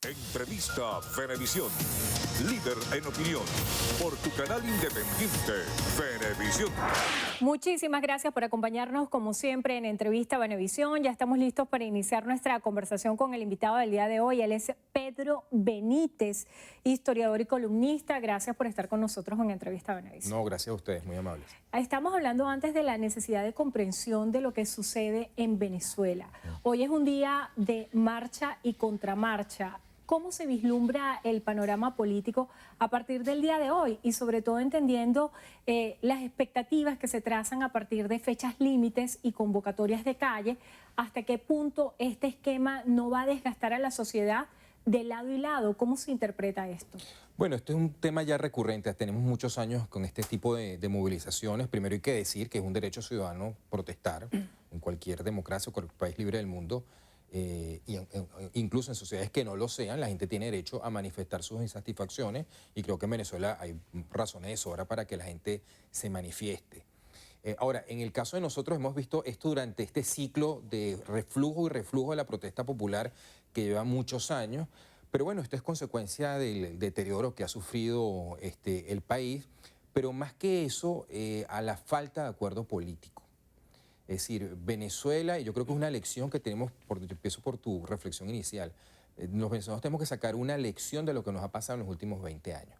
Entrevista Venevisión, líder en opinión, por tu canal independiente, Venevisión. Muchísimas gracias por acompañarnos como siempre en Entrevista Venevisión. Ya estamos listos para iniciar nuestra conversación con el invitado del día de hoy. Él es Pedro Benítez, historiador y columnista. Gracias por estar con nosotros en Entrevista Venevisión. No, gracias a ustedes, muy amables. Estamos hablando antes de la necesidad de comprensión de lo que sucede en Venezuela. Hoy es un día de marcha y contramarcha. ¿Cómo se vislumbra el panorama político a partir del día de hoy? Y sobre todo entendiendo las expectativas que se trazan a partir de fechas límites y convocatorias de calle, hasta qué punto este esquema no va a desgastar a la sociedad de lado y lado. ¿Cómo se interpreta esto? Bueno, este es un tema ya recurrente. Tenemos muchos años con este tipo de movilizaciones. Primero hay que decir que es un derecho ciudadano protestar en cualquier democracia o cualquier país libre del mundo. Incluso en sociedades que no lo sean, la gente tiene derecho a manifestar sus insatisfacciones y creo que en Venezuela hay razones de sobra para que la gente se manifieste. Ahora, en el caso de nosotros hemos visto esto durante este ciclo de reflujo y reflujo de la protesta popular que lleva muchos años, pero bueno, esto es consecuencia del deterioro que ha sufrido el país, pero más que eso, a la falta de acuerdo político. Es decir, Venezuela, y yo creo que es una lección que tenemos, empiezo por tu reflexión inicial, los venezolanos tenemos que sacar una lección de lo que nos ha pasado en los últimos 20 años.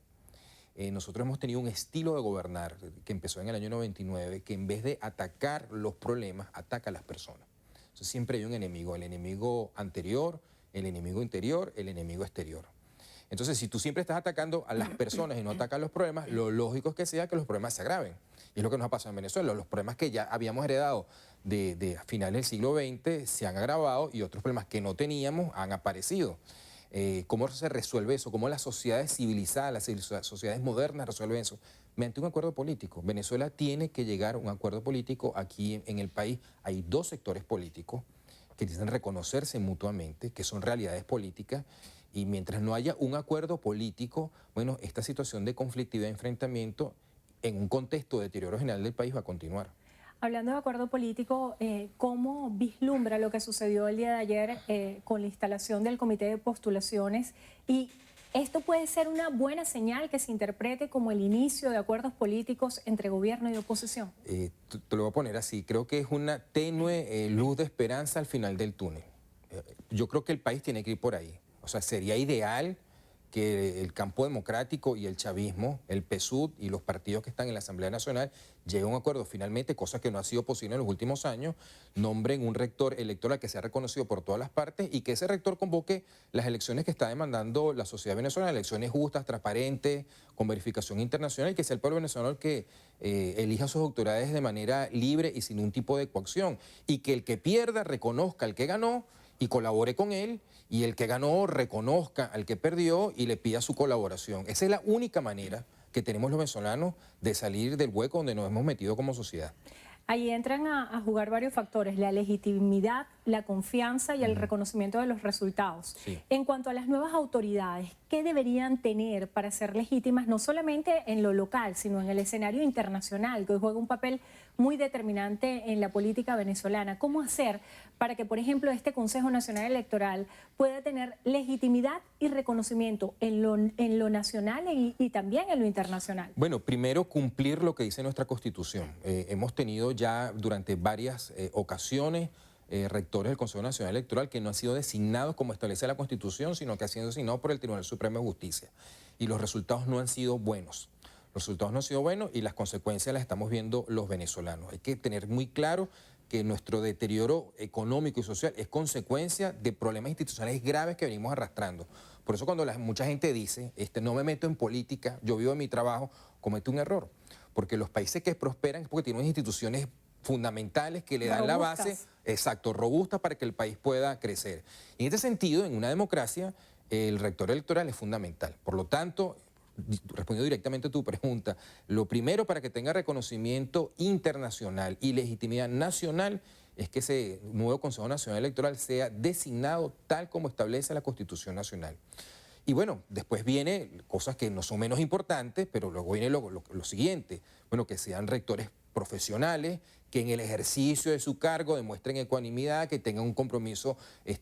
Nosotros hemos tenido un estilo de gobernar que empezó en el año 99, que en vez de atacar los problemas, ataca a las personas. Entonces siempre hay un enemigo, el enemigo anterior, el enemigo interior, el enemigo exterior. Entonces, si tú siempre estás atacando a las personas y no atacas los problemas, lo lógico es que sea que los problemas se agraven. Y es lo que nos ha pasado en Venezuela. Los problemas que ya habíamos heredado de finales del siglo XX se han agravado y otros problemas que no teníamos han aparecido. ¿Cómo se resuelve eso? ¿Cómo las sociedades civilizadas, las sociedades modernas resuelven eso? Mediante un acuerdo político. Venezuela tiene que llegar a un acuerdo político. Aquí en el país hay dos sectores políticos que necesitan reconocerse mutuamente, que son realidades políticas. Y mientras no haya un acuerdo político, bueno, esta situación de conflictividad y enfrentamiento en un contexto de deterioro general del país va a continuar. Hablando de acuerdo político, ¿cómo vislumbra lo que sucedió el día de ayer con la instalación del comité de postulaciones? Y esto puede ser una buena señal que se interprete como el inicio de acuerdos políticos entre gobierno y oposición. Te lo voy a poner así, creo que es una tenue luz de esperanza al final del túnel. Yo creo que el país tiene que ir por ahí. O sea, sería ideal que el campo democrático y el chavismo, el PSUV y los partidos que están en la Asamblea Nacional lleguen a un acuerdo finalmente, cosa que no ha sido posible en los últimos años, nombren un rector electoral que sea reconocido por todas las partes y que ese rector convoque las elecciones que está demandando la sociedad venezolana, elecciones justas, transparentes, con verificación internacional y que sea el pueblo venezolano el que elija sus autoridades de manera libre y sin un tipo de coacción y que el que pierda reconozca al que ganó y colabore con él, y el que ganó reconozca al que perdió y le pida su colaboración. Esa es la única manera que tenemos los venezolanos de salir del hueco donde nos hemos metido como sociedad. Ahí entran a jugar varios factores, la legitimidad, la confianza y el reconocimiento de los resultados. Sí. En cuanto a las nuevas autoridades, ¿qué deberían tener para ser legítimas no solamente en lo local, sino en el escenario internacional, que hoy juega un papel muy determinante en la política venezolana? ¿Cómo hacer para que, por ejemplo, este Consejo Nacional Electoral pueda tener legitimidad y reconocimiento en lo nacional y también en lo internacional? Bueno, primero cumplir lo que dice nuestra Constitución. Hemos tenido ya durante varias ocasiones rectores del Consejo Nacional Electoral que no han sido designados como establece la Constitución, sino que han sido designados por el Tribunal Supremo de Justicia. Y los resultados no han sido buenos. Los resultados no han sido buenos y las consecuencias las estamos viendo los venezolanos. Hay que tener muy claro que nuestro deterioro económico y social es consecuencia de problemas institucionales graves que venimos arrastrando. Por eso cuando mucha gente dice, no me meto en política, yo vivo en mi trabajo, comete un error. Porque los países que prosperan es porque tienen unas instituciones fundamentales que le dan la base, exacto, robusta para que el país pueda crecer. Y en este sentido, en una democracia, el rector electoral es fundamental. Por lo tanto, respondiendo directamente a tu pregunta, lo primero para que tenga reconocimiento internacional y legitimidad nacional es que ese nuevo Consejo Nacional Electoral sea designado tal como establece la Constitución Nacional. Y bueno, después viene cosas que no son menos importantes, pero luego viene lo siguiente, bueno, que sean rectores profesionales que en el ejercicio de su cargo demuestren ecuanimidad, que tengan un compromiso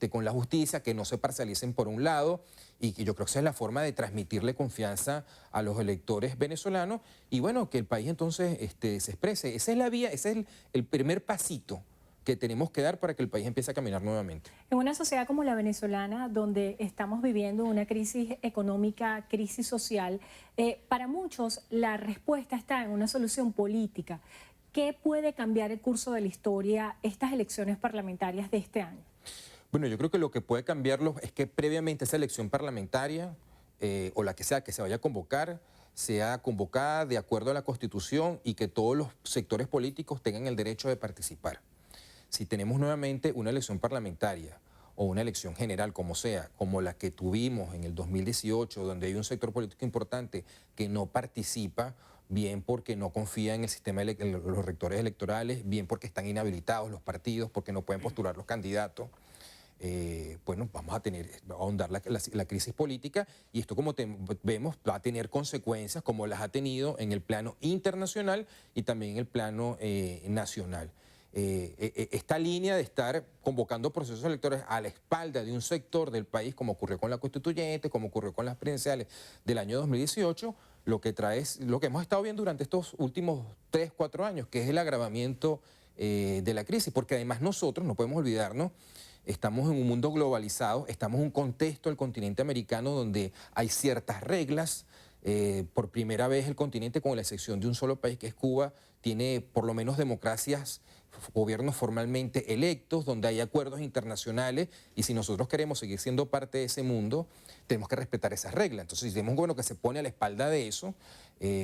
con la justicia, que no se parcialicen por un lado, y que yo creo que esa es la forma de transmitirle confianza a los electores venezolanos y bueno, que el país entonces se exprese. Esa es la vía, ese es el primer pasito que tenemos que dar para que el país empiece a caminar nuevamente. En una sociedad como la venezolana, donde estamos viviendo una crisis económica, crisis social, para muchos la respuesta está en una solución política. ¿Qué puede cambiar el curso de la historia estas elecciones parlamentarias de este año? Bueno, yo creo que lo que puede cambiarlo es que previamente esa elección parlamentaria, o la que sea que se vaya a convocar, sea convocada de acuerdo a la Constitución y que todos los sectores políticos tengan el derecho de participar. Si tenemos nuevamente una elección parlamentaria o una elección general, como sea, como la que tuvimos en el 2018, donde hay un sector político importante que no participa, bien porque no confía en el sistema, en los rectores electorales, bien porque están inhabilitados los partidos, porque no pueden postular los candidatos, bueno, vamos a ahondar la crisis política y esto, como vemos, va a tener consecuencias como las ha tenido en el plano internacional y también en el plano nacional. Esta línea de estar convocando procesos electorales a la espalda de un sector del país, como ocurrió con la constituyente, como ocurrió con las presidenciales del año 2018, lo que trae es lo que hemos estado viendo durante estos últimos 3, 4 años, que es el agravamiento de la crisis, porque además nosotros, no podemos olvidarnos, estamos en un mundo globalizado, estamos en un contexto del continente americano donde hay ciertas reglas. Por primera vez el continente, con la excepción de un solo país que es Cuba, tiene por lo menos democracias, gobiernos formalmente electos, donde hay acuerdos internacionales y si nosotros queremos seguir siendo parte de ese mundo, tenemos que respetar esas reglas. Entonces, si tenemos un gobierno que se pone a la espalda de eso,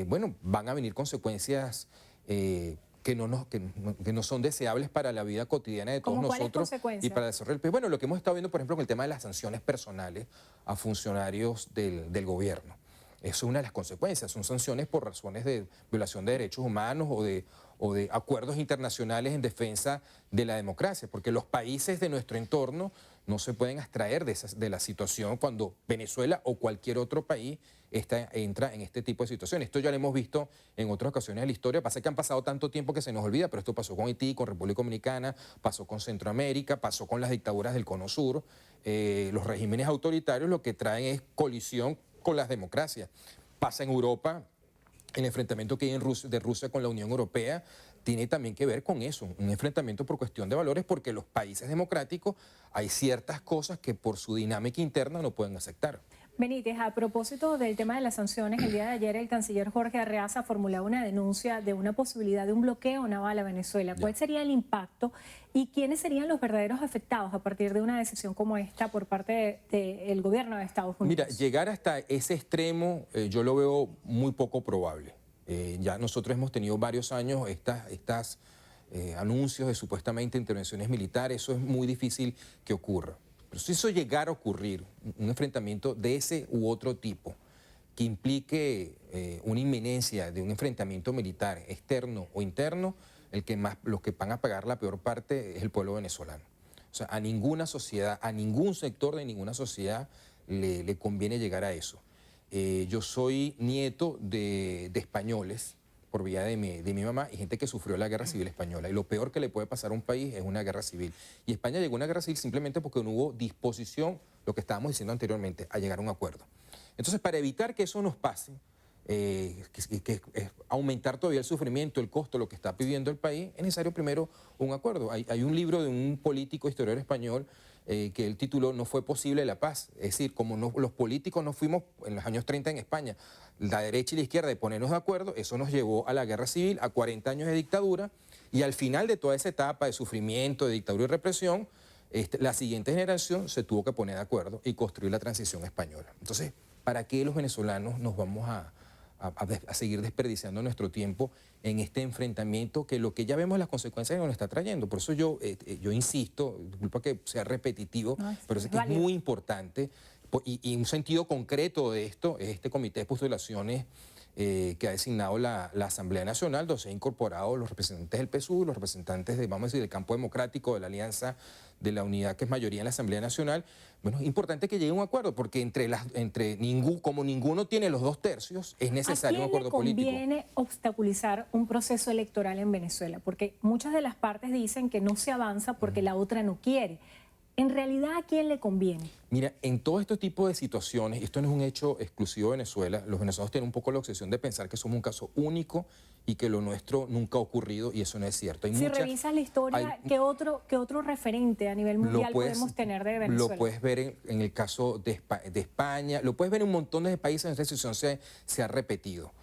bueno, van a venir consecuencias que no son deseables para la vida cotidiana de todos nosotros y para el desarrollo del país. Bueno, lo que hemos estado viendo, por ejemplo, con el tema de las sanciones personales a funcionarios del gobierno. Eso es una de las consecuencias, son sanciones por razones de violación de derechos humanos o de acuerdos internacionales en defensa de la democracia, porque los países de nuestro entorno no se pueden abstraer de la situación cuando Venezuela o cualquier otro país entra en este tipo de situaciones. Esto ya lo hemos visto en otras ocasiones de la historia, pasa que han pasado tanto tiempo que se nos olvida, pero esto pasó con Haití, con República Dominicana, pasó con Centroamérica, pasó con las dictaduras del Cono Sur. Los regímenes autoritarios lo que traen es colisión con las democracias. Pasa en Europa, el enfrentamiento que hay de Rusia con la Unión Europea tiene también que ver con eso, un enfrentamiento por cuestión de valores, porque los países democráticos hay ciertas cosas que por su dinámica interna no pueden aceptar. Benítez, a propósito del tema de las sanciones, el día de ayer el canciller Jorge Arreaza formulaba una denuncia de una posibilidad de un bloqueo naval a Venezuela. ¿Cuál sería el impacto y quiénes serían los verdaderos afectados a partir de una decisión como esta por parte del gobierno de Estados Unidos? Mira, llegar hasta ese extremo yo lo veo muy poco probable. Ya nosotros hemos tenido varios años estas anuncios de supuestamente intervenciones militares, eso es muy difícil que ocurra. Pero si eso llegara a ocurrir, un enfrentamiento de ese u otro tipo, que implique una inminencia de un enfrentamiento militar externo o interno, los que van a pagar la peor parte es el pueblo venezolano. O sea, a ninguna sociedad, a ningún sector de ninguna sociedad le conviene llegar a eso. Yo soy nieto de españoles por vía de mi mamá y gente que sufrió la guerra civil española. Y lo peor que le puede pasar a un país es una guerra civil. Y España llegó a una guerra civil simplemente porque no hubo disposición, lo que estábamos diciendo anteriormente, a llegar a un acuerdo. Entonces, para evitar que eso nos pase, aumentar todavía el sufrimiento, el costo, lo que está pidiendo el país, es necesario primero un acuerdo. Hay un libro de un político historiador español que el título No fue posible la paz. Es decir, como los políticos no fuimos en los años 30 en España, la derecha y la izquierda, de ponernos de acuerdo, eso nos llevó a la guerra civil, a 40 años de dictadura, y al final de toda esa etapa de sufrimiento, de dictadura y represión, la siguiente generación se tuvo que poner de acuerdo y construir la transición española. Entonces, ¿para qué los venezolanos nos vamos a seguir desperdiciando nuestro tiempo en este enfrentamiento que lo que ya vemos las consecuencias que nos está trayendo? Por eso yo insisto, disculpa que sea repetitivo, pero es que es muy importante y un sentido concreto de esto es este comité de postulaciones que ha designado la Asamblea Nacional, donde se han incorporado los representantes del PSUV, los representantes vamos a decir, del campo democrático, de la Alianza de la Unidad, que es mayoría en la Asamblea Nacional. Bueno, es importante que llegue a un acuerdo, porque como ninguno tiene los 2/3, es necesario un acuerdo político. ¿A quién le conviene obstaculizar un proceso electoral en Venezuela? Porque muchas de las partes dicen que no se avanza porque la otra no quiere. En realidad, ¿a quién le conviene? Mira, en todo este tipo de situaciones, esto no es un hecho exclusivo de Venezuela, los venezolanos tienen un poco la obsesión de pensar que somos un caso único y que lo nuestro nunca ha ocurrido, y eso no es cierto. Si revisas la historia, ¿qué otro referente a nivel mundial podemos tener de Venezuela? Lo puedes ver en el caso de España, lo puedes ver en un montón de países donde esta situación se ha repetido.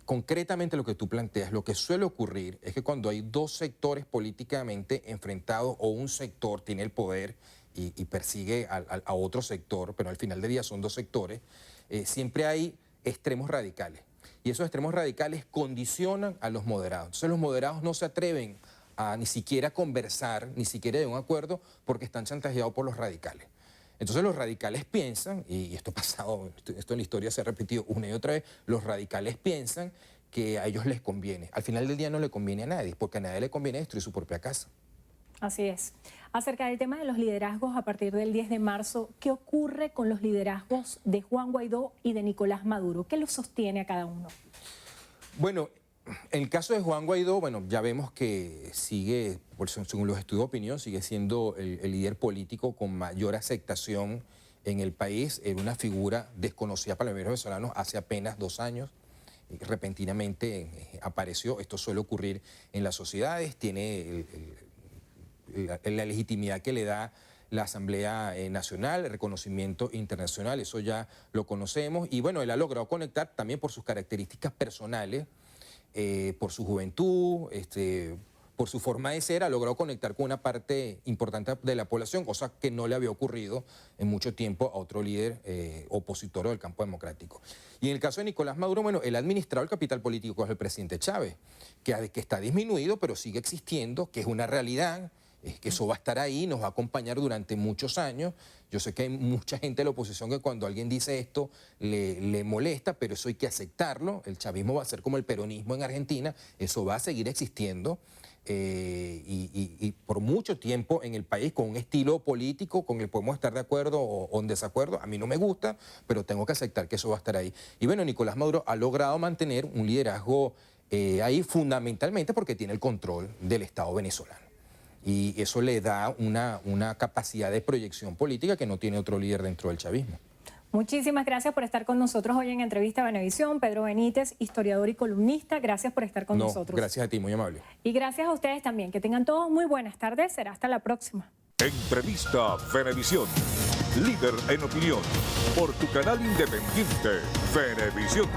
Concretamente lo que tú planteas, lo que suele ocurrir es que cuando hay dos sectores políticamente enfrentados o un sector tiene el poder y persigue a otro sector, pero al final del día son dos sectores, siempre hay extremos radicales. Y esos extremos radicales condicionan a los moderados. Entonces los moderados no se atreven a ni siquiera conversar, ni siquiera de un acuerdo, porque están chantajeados por los radicales. Entonces los radicales piensan, y esto ha pasado, esto en la historia se ha repetido una y otra vez, los radicales piensan que a ellos les conviene. Al final del día no le conviene a nadie, porque a nadie le conviene destruir su propia casa. Así es. Acerca del tema de los liderazgos a partir del 10 de marzo, ¿qué ocurre con los liderazgos de Juan Guaidó y de Nicolás Maduro? ¿Qué los sostiene a cada uno? Bueno, en el caso de Juan Guaidó, bueno, ya vemos que sigue, según los estudios de opinión, sigue siendo el líder político con mayor aceptación en el país. Era una figura desconocida para los venezolanos hace apenas 2 años. Repentinamente apareció. Esto suele ocurrir en las sociedades. Tiene la legitimidad que le da la Asamblea Nacional, el reconocimiento internacional, eso ya lo conocemos. Y bueno, él ha logrado conectar también por sus características personales, por su juventud, por su forma de ser, ha logrado conectar con una parte importante de la población, cosa que no le había ocurrido en mucho tiempo a otro líder opositor del campo democrático. Y en el caso de Nicolás Maduro, bueno, él ha administrado el capital político del presidente Chávez, que está disminuido, pero sigue existiendo, que es una realidad, que eso va a estar ahí, nos va a acompañar durante muchos años. Yo sé que hay mucha gente de la oposición que cuando alguien dice esto le molesta, pero eso hay que aceptarlo. El chavismo va a ser como el peronismo en Argentina, eso va a seguir existiendo y por mucho tiempo en el país con un estilo político con el que podemos estar de acuerdo o en desacuerdo. A mí no me gusta, pero tengo que aceptar que eso va a estar ahí. Y bueno, Nicolás Maduro ha logrado mantener un liderazgo ahí fundamentalmente porque tiene el control del Estado venezolano. Y eso le da una capacidad de proyección política que no tiene otro líder dentro del chavismo. Muchísimas gracias por estar con nosotros hoy en Entrevista a Venevisión. Pedro Benítez, historiador y columnista, gracias por estar con nosotros. Gracias a ti, muy amable. Y gracias a ustedes también. Que tengan todos muy buenas tardes. Será hasta la próxima. Entrevista Venevisión. Líder en opinión. Por tu canal independiente, Venevisión.